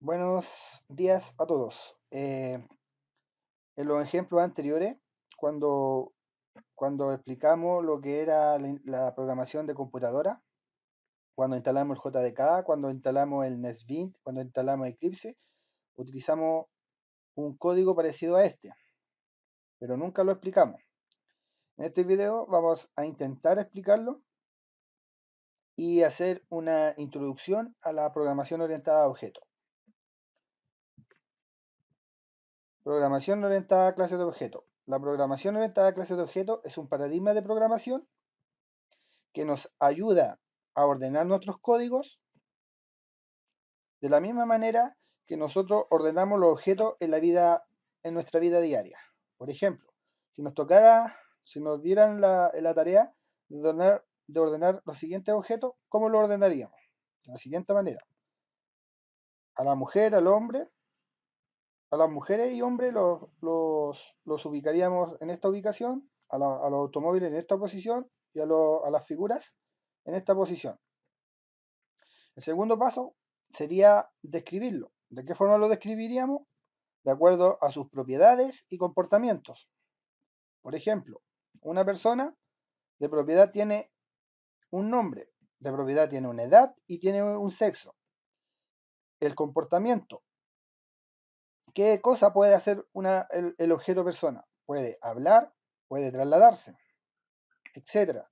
Buenos días a todos. En los ejemplos anteriores, cuando, cuando explicamos lo que era la programación de computadora, cuando instalamos el JDK, cuando instalamos el NetBeans, cuando instalamos Eclipse, utilizamos un código parecido a este, pero nunca lo explicamos. En este video vamos a intentar explicarlo y hacer una introducción a la programación orientada a objetos. Programación orientada a clases de objetos. La programación orientada a clases de objetos es un paradigma de programación que nos ayuda a ordenar nuestros códigos de la misma manera que nosotros ordenamos los objetos en nuestra vida diaria. Por ejemplo, si nos dieran la tarea de ordenar los siguientes objetos, ¿cómo lo ordenaríamos? De la siguiente manera. A la mujer, al hombre, a las mujeres y hombres los ubicaríamos en esta ubicación, a los automóviles en esta posición y a las figuras en esta posición. El segundo paso sería describirlo. ¿De qué forma lo describiríamos? De acuerdo a sus propiedades y comportamientos. Por ejemplo, una persona de propiedad tiene un nombre, de propiedad tiene una edad y tiene un sexo. El comportamiento. ¿Qué cosa puede hacer el objeto persona? Puede hablar, puede trasladarse, etc.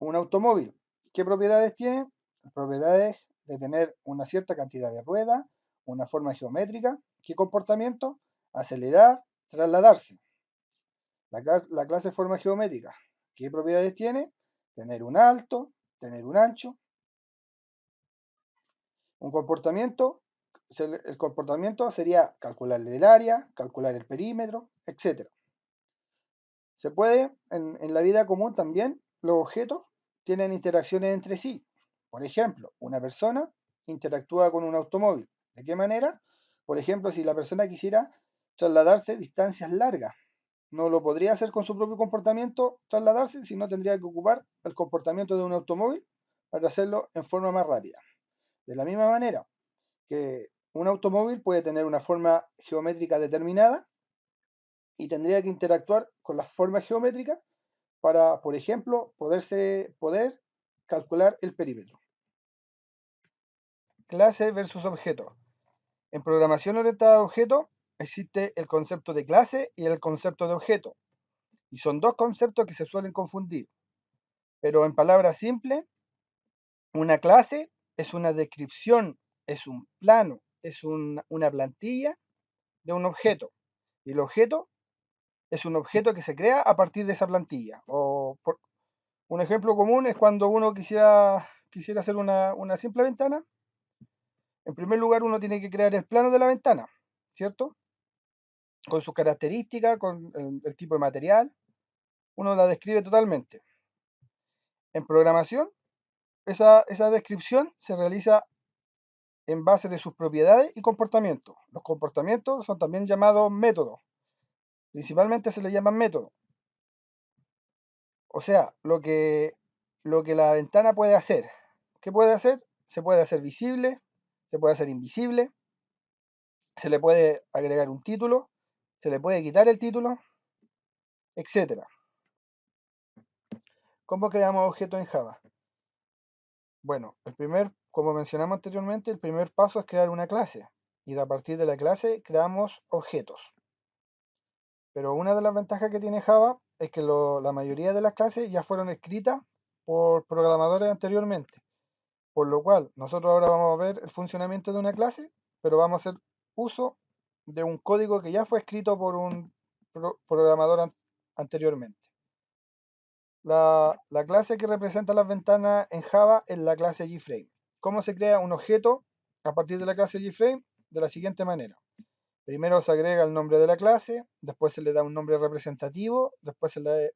Un automóvil, ¿qué propiedades tiene? Propiedades de tener una cierta cantidad de ruedas, una forma geométrica. ¿Qué comportamiento? Acelerar, trasladarse. La clase forma geométrica, ¿qué propiedades tiene? Tener un alto, tener un ancho. Un comportamiento, el comportamiento sería calcular el área, calcular el perímetro, etc. Se puede, en la vida común también, los objetos tienen interacciones entre sí. Por ejemplo, una persona interactúa con un automóvil. ¿De qué manera? Por ejemplo, si la persona quisiera trasladarse distancias largas, no lo podría hacer con su propio comportamiento trasladarse, sino tendría que ocupar el comportamiento de un automóvil para hacerlo en forma más rápida. De la misma manera que un automóvil puede tener una forma geométrica determinada y tendría que interactuar con las formas geométricas para, por ejemplo, poder calcular el perímetro. Clase versus objeto. En programación orientada a objeto existe el concepto de clase y el concepto de objeto. Y son dos conceptos que se suelen confundir. Pero en palabras simples, una clase es una descripción, es un plano, es una plantilla de un objeto. Y el objeto es un objeto que se crea a partir de esa plantilla. Un ejemplo común es cuando uno quisiera hacer una simple ventana. En primer lugar, uno tiene que crear el plano de la ventana, ¿cierto? Con sus características, con el tipo de material. Uno la describe totalmente. En programación, esa descripción se realiza en base de sus propiedades y comportamientos. Los comportamientos son también llamados métodos. Principalmente se les llaman métodos. O sea, lo que la ventana puede hacer. ¿Qué puede hacer? Se puede hacer visible, se puede hacer invisible, se le puede agregar un título, se le puede quitar el título, etc. ¿Cómo creamos objetos en Java? Bueno, como mencionamos anteriormente, el primer paso es crear una clase. Y a partir de la clase creamos objetos. Pero una de las ventajas que tiene Java es que la mayoría de las clases ya fueron escritas por programadores anteriormente. Por lo cual, nosotros ahora vamos a ver el funcionamiento de una clase, pero vamos a hacer uso de un código que ya fue escrito por un programador anteriormente. La clase que representa las ventanas en Java es la clase JFrame. ¿Cómo se crea un objeto a partir de la clase JFrame? De la siguiente manera. Primero se agrega el nombre de la clase, después se le da un nombre representativo, después se le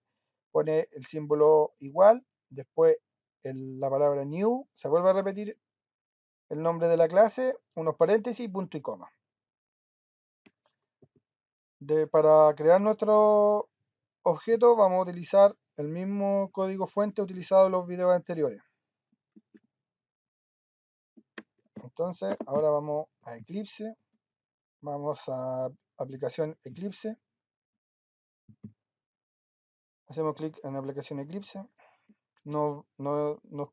pone el símbolo igual, después la palabra new, se vuelve a repetir el nombre de la clase, unos paréntesis, punto y coma. Para crear nuestro objeto vamos a utilizar el mismo código fuente utilizado en los videos anteriores. Entonces, ahora vamos a Eclipse, vamos a aplicación Eclipse, hacemos clic en aplicación Eclipse, nos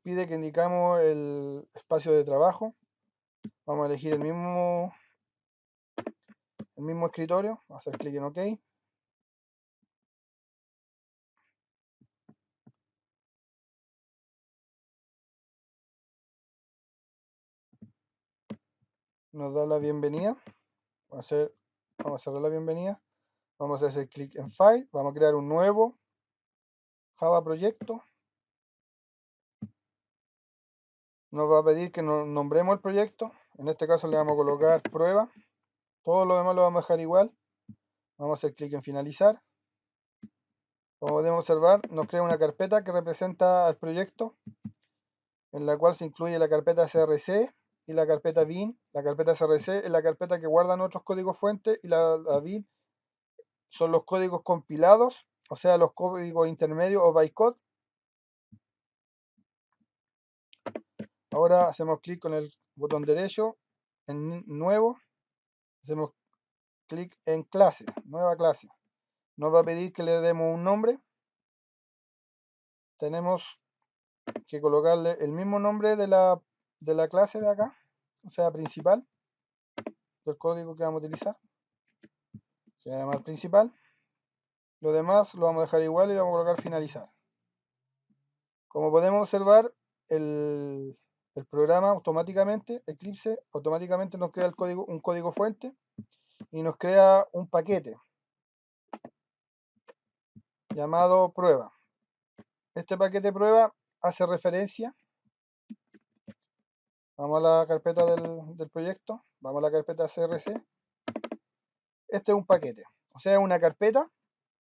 pide que indicamos el espacio de trabajo, vamos a elegir el mismo escritorio, vamos a hacer clic en OK. Nos da la bienvenida, vamos a cerrar la bienvenida, vamos a hacer clic en File, vamos a crear un nuevo Java proyecto. Nos va a pedir que nos nombremos el proyecto, en este caso le vamos a colocar prueba, todo lo demás lo vamos a dejar igual, vamos a hacer clic en finalizar. Como podemos observar, nos crea una carpeta que representa al proyecto, en la cual se incluye la carpeta CRC y la carpeta bin. La carpeta CRC es la carpeta que guarda nuestros códigos fuentes y la bin son los códigos compilados, o sea, los códigos intermedios o bytecode. Ahora hacemos clic con el botón derecho en nuevo, hacemos clic en clase, nueva clase. Nos va a pedir que le demos un nombre. Tenemos que colocarle el mismo nombre de la clase de acá, o sea, principal, del código que vamos a utilizar. Se va a llamar principal. Lo demás lo vamos a dejar igual y lo vamos a colocar finalizar. Como podemos observar, el programa automáticamente, Eclipse, automáticamente nos crea un código fuente y nos crea un paquete llamado prueba. Este paquete prueba hace referencia, vamos a la carpeta del proyecto, vamos a la carpeta CRC. Este es un paquete, o sea, una carpeta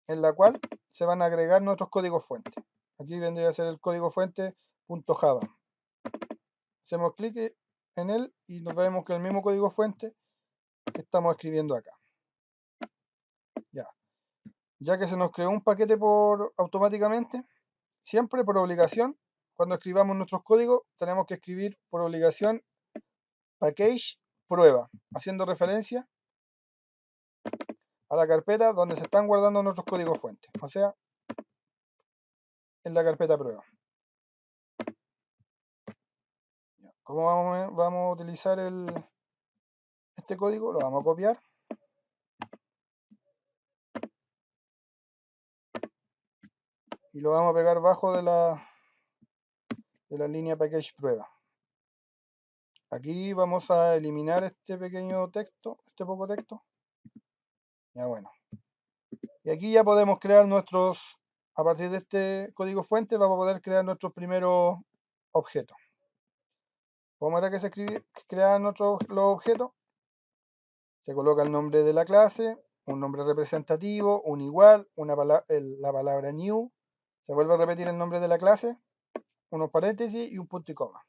en la cual se van a agregar nuestros códigos fuentes. Aquí vendría a ser el código fuente .java. Hacemos clic en él y nos vemos que el mismo código fuente que estamos escribiendo acá. Ya que se nos creó un paquete automáticamente, siempre por obligación, cuando escribamos nuestros códigos, tenemos que escribir por obligación package prueba, haciendo referencia a la carpeta donde se están guardando nuestros códigos fuentes, o sea, en la carpeta prueba. ¿Cómo vamos a utilizar este código? Lo vamos a copiar. Y lo vamos a pegar bajo de la línea package prueba. Aquí vamos a eliminar este pequeño texto, este poco texto. Ya bueno. Y aquí ya podemos crear a partir de este código fuente, vamos a poder crear nuestros primeros objetos. ¿Cómo era que se creaban los objetos? Se coloca el nombre de la clase, un nombre representativo, un igual, la palabra new, se vuelve a repetir el nombre de la clase, unos paréntesis y un punto y coma.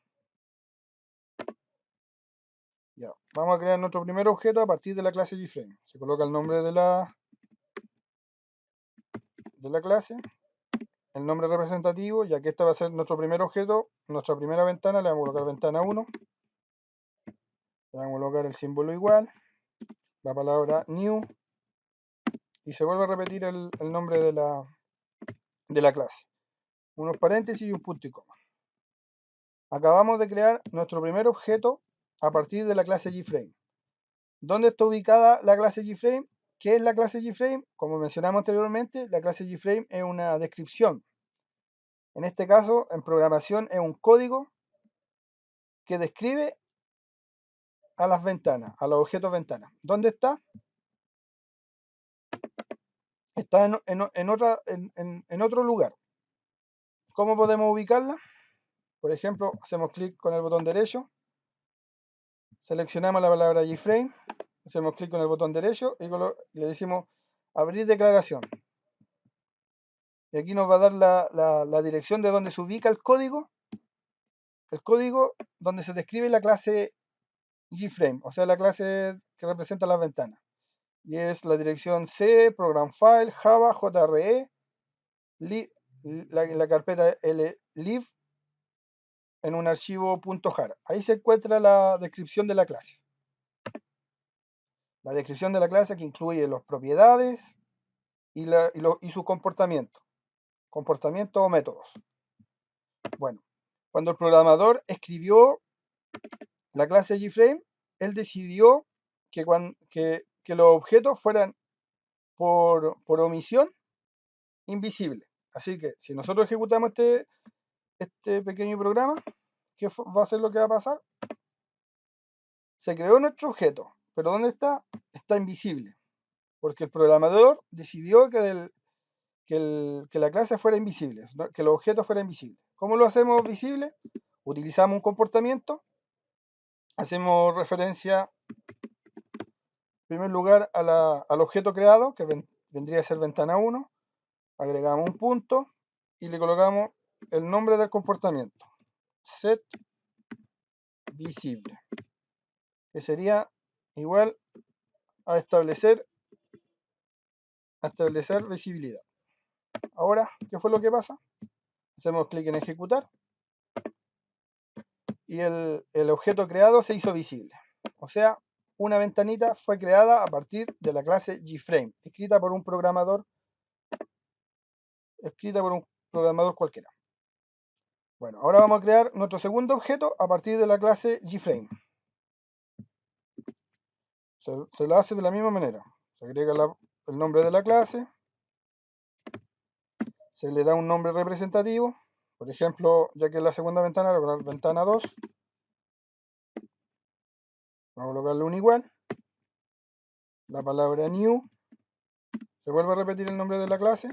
Ya, vamos a crear nuestro primer objeto a partir de la clase JFrame. Se coloca el nombre de la clase, el nombre representativo, ya que este va a ser nuestro primer objeto, nuestra primera ventana, le vamos a colocar ventana 1, le vamos a colocar el símbolo igual, la palabra new, y se vuelve a repetir el nombre de la clase. Unos paréntesis y un punto y coma. Acabamos de crear nuestro primer objeto a partir de la clase JFrame. ¿Dónde está ubicada la clase JFrame? ¿Qué es la clase JFrame? Como mencionamos anteriormente, la clase JFrame es una descripción. En este caso, en programación, es un código que describe a las ventanas, a los objetos ventanas. ¿Dónde está? Está en otro lugar. ¿Cómo podemos ubicarla? Por ejemplo, hacemos clic con el botón derecho, seleccionamos la palabra JFrame, hacemos clic con el botón derecho y le decimos abrir declaración. Y aquí nos va a dar la dirección de donde se ubica el código donde se describe la clase JFrame, o sea, la clase que representa las ventanas. Y es la dirección C, program file, java, jre, la carpeta live en un archivo .jar. Ahí se encuentra la descripción de la clase. La descripción de la clase que incluye las propiedades y su comportamiento o métodos. Bueno, cuando el programador escribió la clase JFrame, él decidió que los objetos fueran por omisión invisibles. Así que si nosotros ejecutamos este pequeño programa, ¿qué va a ser lo que va a pasar? Se creó nuestro objeto, pero ¿dónde está? Está invisible, porque el programador decidió que la clase fuera invisible, ¿no? Que los objetos fueran invisibles. ¿Cómo lo hacemos visible? Utilizamos un comportamiento, hacemos referencia en primer lugar al objeto creado, que vendría a ser ventana 1, agregamos un punto y le colocamos el nombre del comportamiento, set visible, que sería igual a establecer visibilidad. Ahora, ¿qué fue lo que pasa? Hacemos clic en ejecutar y el objeto creado se hizo visible. O sea, una ventanita fue creada a partir de la clase JFrame, escrita por un programador cualquiera. Bueno, ahora vamos a crear nuestro segundo objeto a partir de la clase JFrame. Se lo hace de la misma manera. Se agrega el nombre de la clase, se le da un nombre representativo. Por ejemplo, ya que es la segunda ventana, le voy a dar ventana 2. Vamos a colocarle un igual. La palabra new. Se vuelve a repetir el nombre de la clase.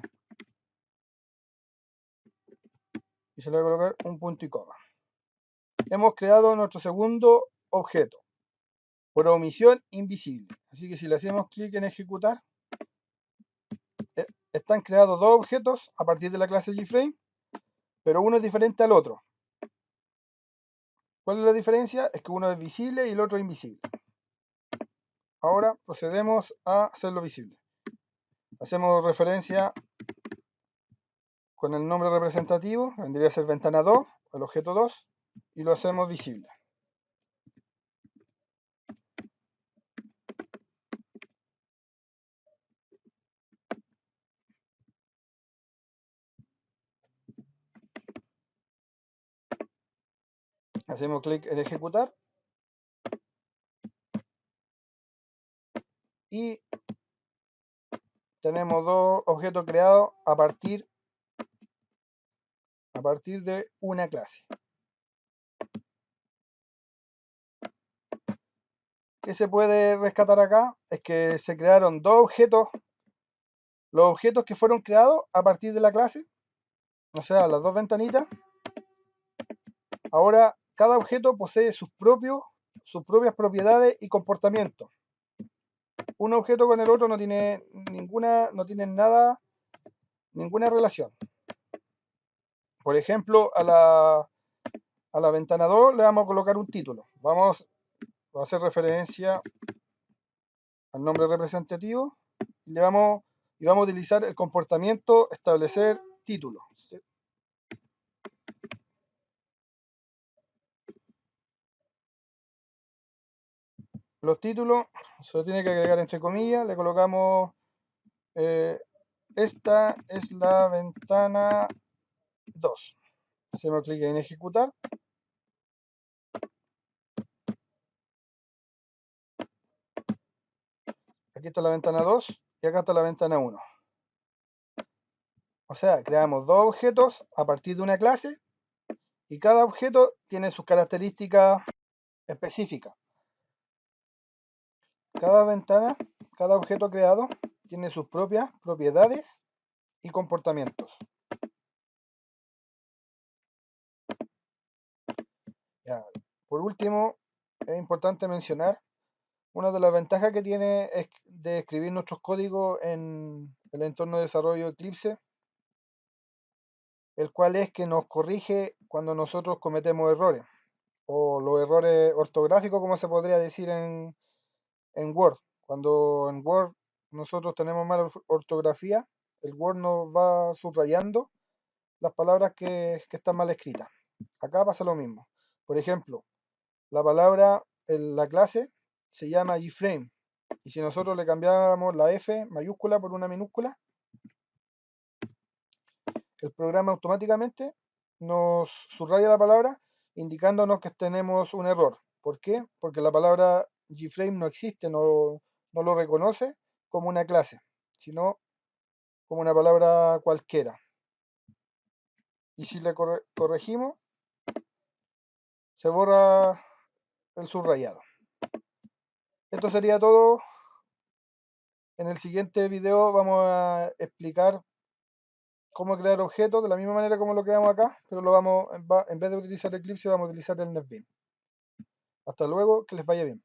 Y se le va a colocar un punto y coma. Hemos creado nuestro segundo objeto. Por omisión invisible. Así que si le hacemos clic en ejecutar, están creados dos objetos a partir de la clase JFrame, pero uno es diferente al otro. ¿Cuál es la diferencia? Es que uno es visible y el otro es invisible. Ahora procedemos a hacerlo visible. Hacemos referencia con el nombre representativo, vendría a ser ventana 2, el objeto 2, y lo hacemos visible. Hacemos clic en ejecutar y tenemos dos objetos creados a partir de una clase. ¿Qué se puede rescatar acá? Es que se crearon dos objetos, los objetos que fueron creados a partir de la clase, o sea, las dos ventanitas. Ahora, cada objeto posee sus propias propiedades y comportamientos. Un objeto con el otro no tiene ninguna relación. Por ejemplo, a la ventana 2 le vamos a colocar un título. Vamos a hacer referencia al nombre representativo y vamos a utilizar el comportamiento establecer título. Los títulos se lo tiene que agregar entre comillas, le colocamos esta es la ventana 2. Hacemos clic en ejecutar. Aquí está la ventana 2 y acá está la ventana 1. O sea, creamos dos objetos a partir de una clase y cada objeto tiene sus características específicas. Cada objeto creado tiene sus propias propiedades y comportamientos. Ya. Por último, es importante mencionar una de las ventajas que tiene es de escribir nuestros códigos en el entorno de desarrollo Eclipse, el cual es que nos corrige cuando nosotros cometemos errores, o los errores ortográficos, como se podría decir en Word. Cuando en Word nosotros tenemos mala ortografía, el Word nos va subrayando las palabras que están mal escritas. Acá pasa lo mismo. Por ejemplo, la palabra, la clase se llama gframe. Y si nosotros le cambiáramos la F mayúscula por una minúscula, el programa automáticamente nos subraya la palabra indicándonos que tenemos un error. ¿Por qué? Porque la palabra gframe no existe, no lo reconoce como una clase, sino como una palabra cualquiera. Y si le corregimos, se borra el subrayado. Esto sería todo. En el siguiente video vamos a explicar cómo crear objetos de la misma manera como lo creamos acá, pero en vez de utilizar Eclipse vamos a utilizar el NetBeans. Hasta luego, que les vaya bien.